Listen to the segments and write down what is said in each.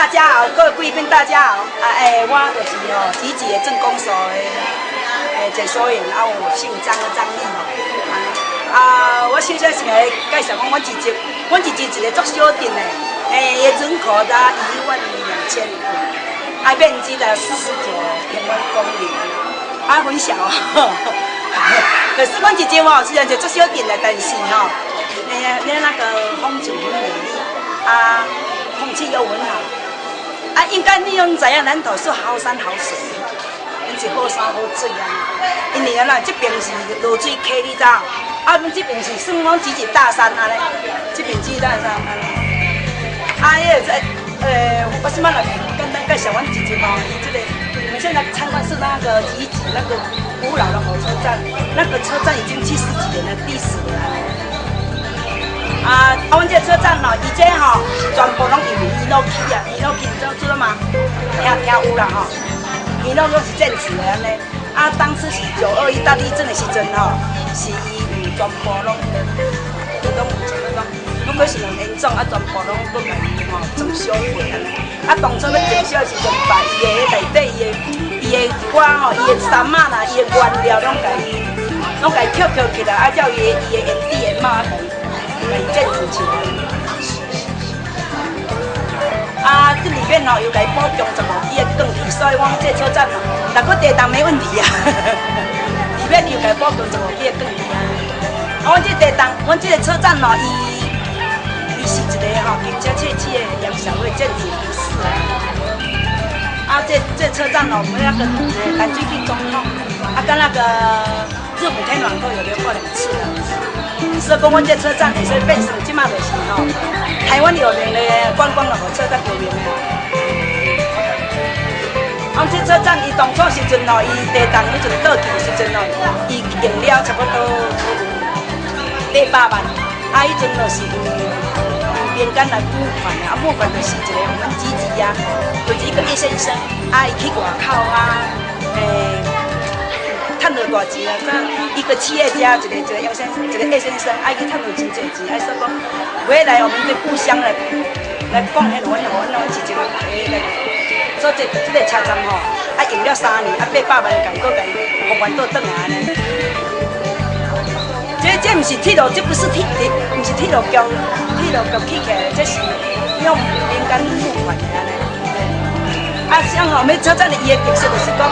大家好，各位贵宾大家好。我就是集集的政工所的解说员，我姓张的张丽我先生是来介绍讲，阮一集一个足小店的，人口达12000人，面积的49平方公里，很小可是阮一集虽然是足小店的，但是那个风景很美丽空气又很好应该你拢知影，咱都是好山好水，因是好山好水因为这边是落水溪，你知道？这边是算讲集集大山安尼，这边集大山安尼。我先来简单介绍阮集集我们现在参观是那个集集那个古老的火车站，那个车站已经70几年的历史了。阮这车站以前全部拢用伊诺气伊诺气知道吗？听有啦伊诺拢是建筑的安尼。当时是921大地震的时阵是伊有全部拢可是很严重全部拢甲伊装修过安尼。当初要装修的时阵，把伊的内底伊的瓜伊的衫仔啦，伊的原料拢甲伊捡起来，叫伊的烟蒂的帽建筑起来。这里面又来补充15亿的钢铁，所以我们这车站若搁地动没问题里面又来补充15亿的钢铁阮这地动，阮这个车站伊是一个平车切的两小的建筑仪式这车站我们那个蓝水晶总统跟那个日本天皇都有连过2次所以讲，阮这车站会使变成即马就是台湾有名的观光的火车站有名的。这车站伊当初时阵伊地动迄阵倒去的时阵伊用了差不多800万。迄阵就是民间来募款募款就是一个我们集集就是一个叶先生伊去外口赚到大钱一个企业家，一个叶先生，去赚到真济钱，所以讲回来我们对故乡来贡献阮是一个来做这个车站用了3年800万共佮伊复原倒转来呢。这不是铁路，这不是铁路局起起来，这是用民间募款的安尼。像我们车站的伊的特色就是讲。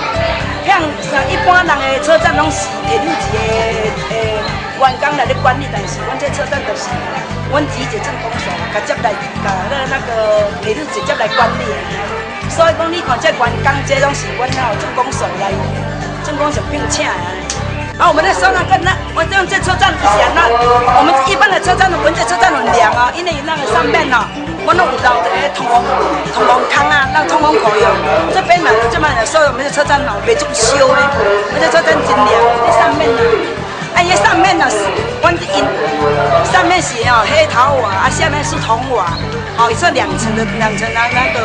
像一般人的车站拢是铁路局的员工来咧管理，但是阮这车站就是阮集集政工所甲接来那个铁路直接来管理的，所以讲你看这员工这拢是阮政工所来政工所聘请的。我们在说我这车站是安那，我们一般的车站阮这车站很凉因为那个上面阮拢有留一个通风孔那通风口有。这边这么所以我们的车站袂足烧咧，我这车站真凉。这上面伊上面是阮上面是黑陶瓦下面是铜瓦伊说2层那个